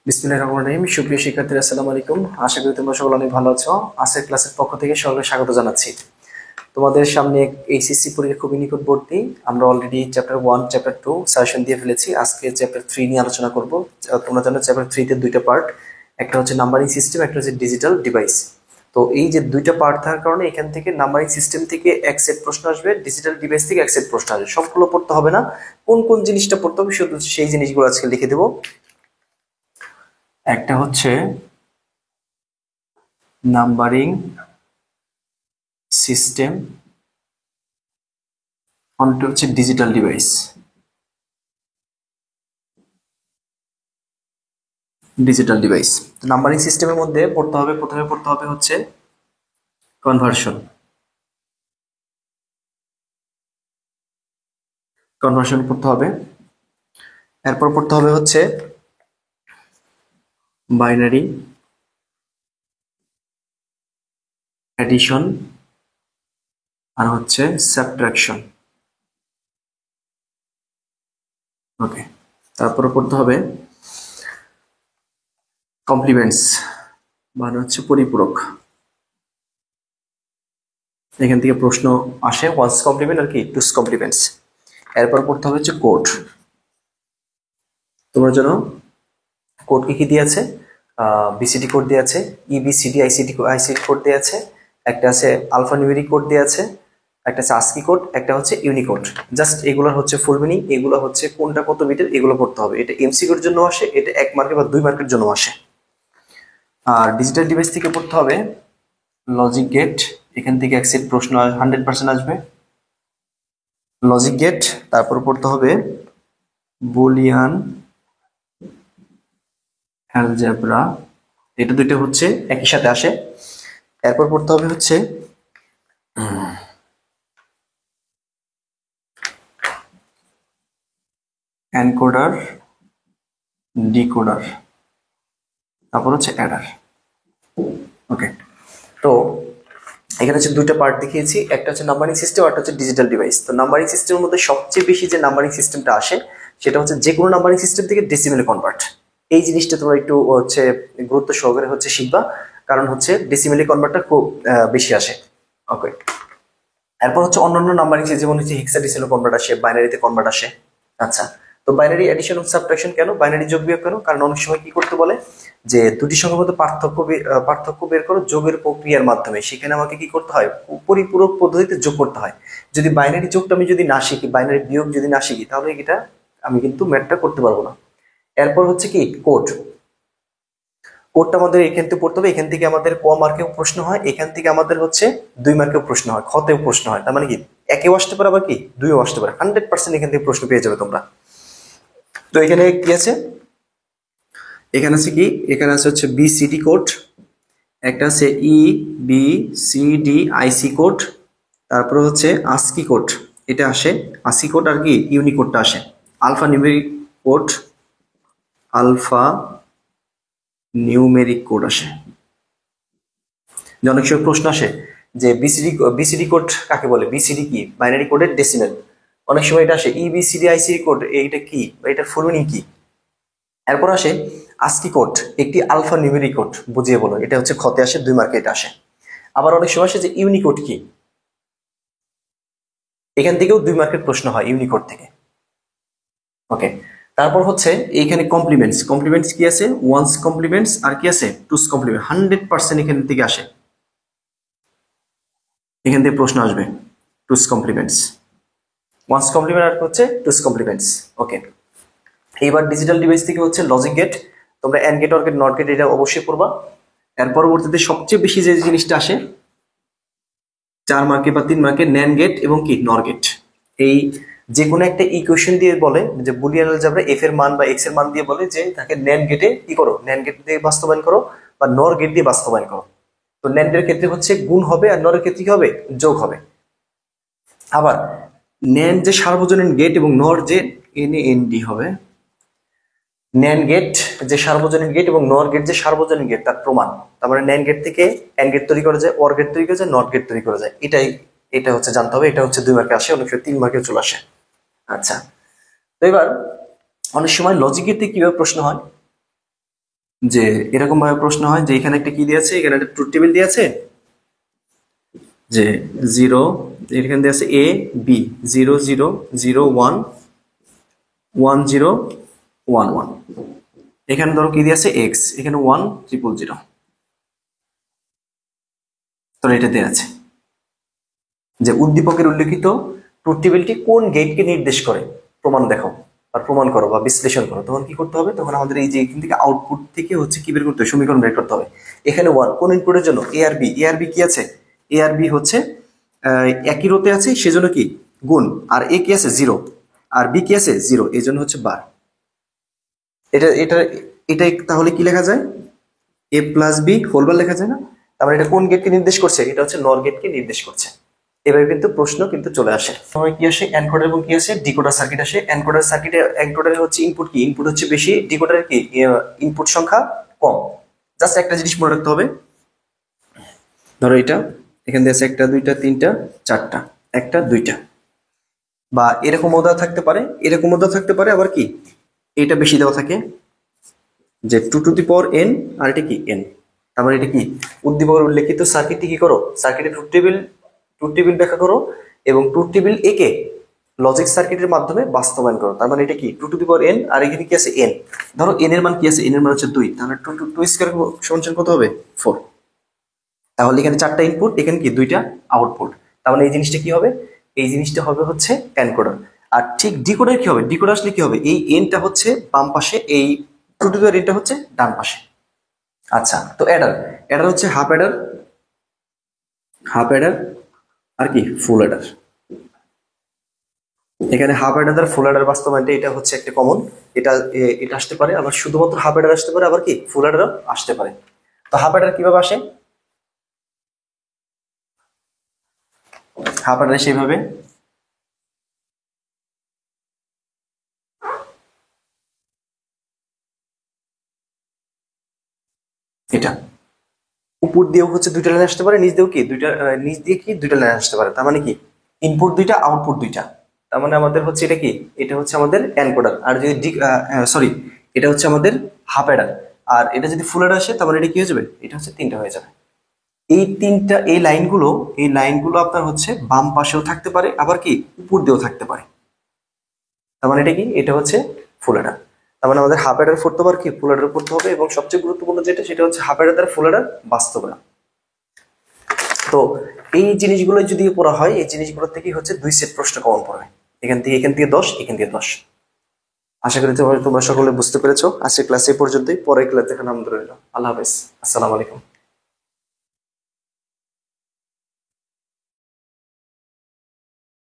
বিসমিল্লাহির রহমানির রহিম। সুপ্রিয় শিক্ষার্থীরা, আসসালামু আলাইকুম। আশা করি তোমরা সকলে অনেক ভালো আছো। আজকের ক্লাসের পক্ষ থেকে সকলকে স্বাগত জানাচ্ছি। তোমাদের সামনে এইচএসসি পরীক্ষা খুবই নিকটবর্তী। আমরা অলরেডি চ্যাপ্টার 1 চ্যাপ্টার 2 সাজেশন দিয়ে ফেলেছি। আজকে চ্যাপ্টার 3 নিয়ে আলোচনা করব। তোমরা জানো চ্যাপ্টার 3 তে দুইটা পার্ট, একটা হচ্ছে নাম্বারিং সিস্টেম, একটা হচ্ছে ডিজিটাল ডিভাইস। তো এই যে দুইটা পার্ট থাকার কারণে এখান থেকে নাম্বারিং সিস্টেম থেকে এক সেট প্রশ্ন আসবে, ডিজিটাল ডিভাইস থেকে এক সেট প্রশ্ন আসবে। সবগুলো পড়তে হবে না, কোন কোন জিনিসটা পড়তে হবে শুধু সেই জিনিসগুলো আজকে লিখে দেবো। একটা হচ্ছে নাম্বারিং সিস্টেম, অন্যটা হচ্ছে ডিজিটাল ডিভাইস। ডিজিটাল ডিভাইস তো নাম্বারিং সিস্টেমের মধ্যে পড়তে হবে, প্রথমে পড়তে হবে হচ্ছে কনভার্সন। কনভার্সন পড়তে হবে। এরপর পড়তে হবে হচ্ছে বাইনারি অ্যাডিশন আর হচ্ছে সাবট্রাকশন। ওকে, তারপরে পড়তে হবে কমপ্লিমেন্টস, মানে হচ্ছে পরিপূরক। এখান থেকে প্রশ্ন আসে, ওয়ান্স কমপ্লিমেন্ট আর কি টুস কমপ্লিমেন্টস। এরপর পড়তে হবে হচ্ছে কোড। তোমার জন্য কোড কি কি দিয়েছে? বিসিডি কোড দিয়ে আছে, ইবিসিডি আইসিডি কোড দিয়ে আছে, একটা আছে আলফা নিউমেরিক কোড দিয়ে আছে, একটা আছে আস্কি কোড, একটা হচ্ছে ইউনিকোড। জাস্ট এগুলোর হচ্ছে ফুল মিনিং, এগুলো হচ্ছে কোনটা কত বিটের এগুলো পড়তে হবে। এটা এমসিকিউর জন্য আসে, এটা 1 মার্কের বা 2 মার্কের জন্য আসে। আর ডিজিটাল ডিভাইস থেকে পড়তে হবে লজিক গেট। এখান থেকে এক সেট প্রশ্ন 100% আসবে লজিক গেট। তারপর পড়তে হবে বুলিয়ান অ্যালজেব্রা, এটা দুইটা হচ্ছে একই সাথে আসে। এরপর পড়তে হবে হচ্ছে এনকোডার ডিকোডার, তারপর হচ্ছে অ্যাডার। ওকে, তো এখানে হচ্ছে দুইটা পার্ট দেখিয়েছি, একটা হচ্ছে নাম্বারিং সিস্টেম আর একটা হচ্ছে ডিজিটাল ডিভাইস। তো নাম্বারিং সিস্টেমের মধ্যে সবচেয়ে বেশি যে নাম্বারিং সিস্টেমটা আসে সেটা হচ্ছে যে কোনো নাম্বারিং সিস্টেম থেকে ডেসিমেলে কনভার্ট। এই জিনিসটা তোমরা একটু হচ্ছে গুরুত্ব সহকারে হচ্ছে শিখবা, কারণ হচ্ছে ডেসিমেলে কনভার্টটা খুব বেশি আসে। ওকে, এরপর হচ্ছে অন্যান্য নাম্বারিং সিস্টেম, যেমন হচ্ছে হেক্সাডেসিমাল কনভার্ট আসে, বাইনারিতে কনভার্ট আসে। আচ্ছা, তো বাইনারি এডিশন ও সাবট্রাকশন কেন, বাইনারি যোগ বিয়োগ কেন? কারণ অনেক সময় কি করতে বলে যে দুটি সংখ্যার মধ্যে পার্থক্য বের করো যোগের প্রক্রিয়ার মাধ্যমে। সেখানে আমাকে কি করতে হয়, পরিপূরক পদ্ধতিতে যোগ করতে হয়। যদি বাইনারি যোগটা আমি যদি না শিখি, বাইনারি বিয়োগ যদি না শিখি, তাহলে এটা আমি কিন্তু ম্যাথটা করতে পারবো না। এরপর হচ্ছে কি কোড। কোডটা আমাদের এখান থেকে পড়তে হবে। এখান থেকে আমাদের ক মার্কেও প্রশ্ন হয়, এখান থেকে আমাদের হচ্ছে 2 মার্কেও প্রশ্ন হয়, খতেও প্রশ্ন হয়। তার মানে কি একেও আসতে পারে, আবার কি 2ও আসতে পারে। 100% এখান থেকে প্রশ্ন পেয়ে যাবে তোমরা। তো এখানে কি আছে, এখানে আছে কি, এখানে আছে হচ্ছে বিসিডি কোড, একটা আছে ই বি সি ডি আইসি কোড, তারপরে হচ্ছে আস্কি কোড, এটা আসে আস্কি কোড, আর কি ইউনিকোডটা আসে। Alphanumeric code, alphanumeric code আসে। যে অনেক সময় প্রশ্ন আসে যে বিসিডি কোড কাকে বলে, বিসিডি কি, বাইনারি কোডের ডেসিমেল। অনেক সময় এটা আসে ইবিসিডি আইসিডি কোড, এইটা কি, এটার ফুল মিনিং কি। এরপর আসে আস্কি কোড, একটি আলফা নিউমেরিক কোড, বুঝিয়ে বলো, এটা হচ্ছে খতে আসে, 2 মার্কে এটা আসে। আবার অনেক সময় আসে যে ইউনিকোড কি, এখান থেকেও 2 মার্কের প্রশ্ন হয় ইউনিকোড থেকে। ওকে, তারপর হচ্ছে এইখানে কমপ্লিমেন্টস। কমপ্লিমেন্টস কি আছে, ওয়ান্স কমপ্লিমেন্টস আর কি আছে টুস কমপ্লিমেন্ট। 100% এখান থেকে আসে, এখান থেকে প্রশ্ন আসবে টুস কমপ্লিমেন্টস, ওয়ান্স কমপ্লিমেন্ট আর হচ্ছে টুস কমপ্লিমেন্টস। ওকে, এইবার ডিজিটাল ডিভাইস থেকে হচ্ছে লজিক গেট। তোমরা AND gate, OR gate, NOT gate এটা অবশ্যই পড়বা। এর পরবর্তীতে সবচেয়ে বেশি যে জিনিসটা আসে 4 মার্কে বা 3 মার্কে, ন্যান গেট এবং কি নর গেট। এই যে কোনো একটা ইকুয়েশন দিয়ে বলে যে বুলিয়ান অ্যালজেব্রা এফ এর মান বা এক্স এর মান দিয়ে বলে যে তাকে ন্যান গেটে কি করো, ন্যান গেট দিয়ে বাস্তবায়ন করো বা নর গেট দিয়ে বাস্তবায়ন করো। তো ন্যান গেটের ক্ষেত্রে হচ্ছে গুণ হবে, আর নরের ক্ষেত্রে কি হবে, যোগ হবে। আবার ন্যান যে সার্বজনীন গেট এবং নর যে এনএনডি হবে, ন্যান গেট যে সার্বজনীন গেট এবং নর গেট যে সার্বজনীন গেট তার প্রমাণ। তার মানে ন্যান গেট থেকে এন্ড গেট তৈরি করা যায়, অর গেট তৈরি করা যায়, নট গেট তৈরি করা যায়। এটা হচ্ছে জানতে হবে। এটা হচ্ছে 2 মার্কে আসে, অনেক সময় 3 মার্কে চলে আসে। আচ্ছা, তো এবার অনেক সময় লজিক গেট থেকে কিভাবে প্রশ্ন হয়, যে এরকম ভাবে প্রশ্ন হয় যে এখানে একটা কি দিয়েছে, এখানে একটা ট্রুথ টেবিল দিয়েছে যে 0, এখানে দিয়েছে এ বি 0 0 0 1 1 0 1 1। এখানে ধরো কি দিয়েছে এক্স, এখানে 1 0 0 0। তো এটা দেওয়া আছে যে উদ্দীপকের উল্লেখিত ট্রুথ টেবিলটি কোন গেটকে নির্দেশ করে, প্রমাণ দেখাও আর প্রমাণ করো বা বিশ্লেষণ করো। তখন কি করতে হবে, তখন আমাদের এই যে এখান থেকে আউটপুট থেকে হচ্ছে কি বের করতে হবে, সমীকরণ বের করতে হবে। এখানে 1 কোন ইনপুটের জন্য, এ আর বি। এ আর বি কি আছে, এ আর বি হচ্ছে একই রোতে আছে, সেজন্য কি গুণ। আর এ কি আছে 0, আর বি কি আছে 0, এই জন্য হচ্ছে বার। এটা এটা এটা তাহলে কি লেখা যায়, এ প্লাস বি হোল বার লেখা যায় না? তারপরে এটা কোন গেটকে নির্দেশ করছে, এটা হচ্ছে নর গেটকে নির্দেশ করছে। এভাবে কিন্তু প্রশ্ন কিন্তু চলে আসে। সময় কি আসে, এনকোডার এবং কি আসে ডিকোডার সার্কিট আসে। এনকোডার সার্কিটে এনকোডারের হচ্ছে ইনপুট কি, ইনপুট হচ্ছে বেশি, ডিকোডারের কি ইনপুট সংখ্যা কম। জাস্ট একটা জিনিস মনে রাখতে হবে, ধরো এটা এখান দিয়ে আছে 1 2 3 4টা, 1 2 বা এরকমও দেওয়া থাকতে পারে, এরকমও দেওয়া থাকতে পারে, আবার কি এটা বেশি দেওয়া থাকে যে 2 টু দি পাওয়ার n, আর এটা কি n। তারপর এটা কি উদ্দীপকের উল্লেখিত সার্কিটটি কি করো, সার্কিটের ট্রুথ টেবিল ব্যাখ্যা করো এবং ট্রুথ টেবিল একে লজিক সার্কিটের মাধ্যমে বাস্তবায়ন করো। তার মানে এটা কি 2 টু দি পাওয়ার n, আর এখানে কি আছে n। ধরো n এর মান কি আছে, n এর মান হচ্ছে 2, তাহলে 2 স্কয়ার সমান কত হবে 4। তাহলে এখানে 4টা ইনপুট, এখানে কি 2টা আউটপুট। তার মানে এই জিনিসটা কি হবে, এই জিনিসটা হবে হচ্ছে এনকোডার। আর ঠিক ডিকোডার কি হবে, ডিকোডার আসলে কি হবে, এই এনটা হচ্ছে বাম পাশে, এই টু টু দি পাওয়ার এনটা হচ্ছে ডান পাশে। আচ্ছা, তো অ্যাডার, অ্যাডার হচ্ছে হাফ অ্যাডার, হাফ অ্যাডার আর কি ফুল অ্যাডার। এখানে হাফ অ্যাডার ফুল অ্যাডার বাস্তবায়নটা এটা হচ্ছে একটা কমন, এটা এটা আসতে পারে, আবার শুধুমাত্র হাফ অ্যাডার আসতে পারে, আবার কি ফুল অ্যাডার আসতে পারে। তো হাফ অ্যাডার কিভাবে আসে, হাফ অ্যাডার সেইভাবে এটা উপর দিয়েও হচ্ছে 2টা লাইন আসতে পারে, নিচ দিয়েও কি দুইটা, নিচ দিয়ে কি 2টা লাইন আসতে পারে। তার মানে কি ইনপুট 2টা আউটপুট 2টা। তার মানে আমাদের হচ্ছে এটা কি, এটা হচ্ছে আমাদের এনকোডার। আর যদি সরি, এটা হচ্ছে আমাদের হাফ অ্যাডার। আর এটা যদি ফুল অ্যাডার আসে, তার মানে এটা কি হয়ে যাবে, এটা হচ্ছে 3টা হয়ে যাবে। এই 3টা, এই লাইনগুলো, এই লাইনগুলো আপনার হচ্ছে বাম পাশেও থাকতে পারে, আবার কি উপর দিয়েও থাকতে পারে। তার মানে এটা কি, এটা হচ্ছে ফুল অ্যাডার। তার মানে আমাদের হাফ অ্যাডার পড়তে হবে আর কি ফুল অ্যাডার পড়তে হবে, এবং সবচেয়ে গুরুত্বপূর্ণ যেটা, সেটা হচ্ছে হাফ অ্যাডার দ্বারা ফুল অ্যাডার বাস্তবায়ন। তো এই জিনিসগুলো যদি পড়া হয়, এই জিনিসগুলো থেকেই হচ্ছে 2 সেট প্রশ্ন কমন পড়বে, এখান থেকে 10, এখান থেকে 10। আশা করি তোমরা সকলে বুঝতে পেরেছো। আজকের ক্লাস এই পর্যন্তই, পরের ক্লাস দেখানো আমাদের রইল। আল্লাহ হাফেজ, আসসালামু আলাইকুম।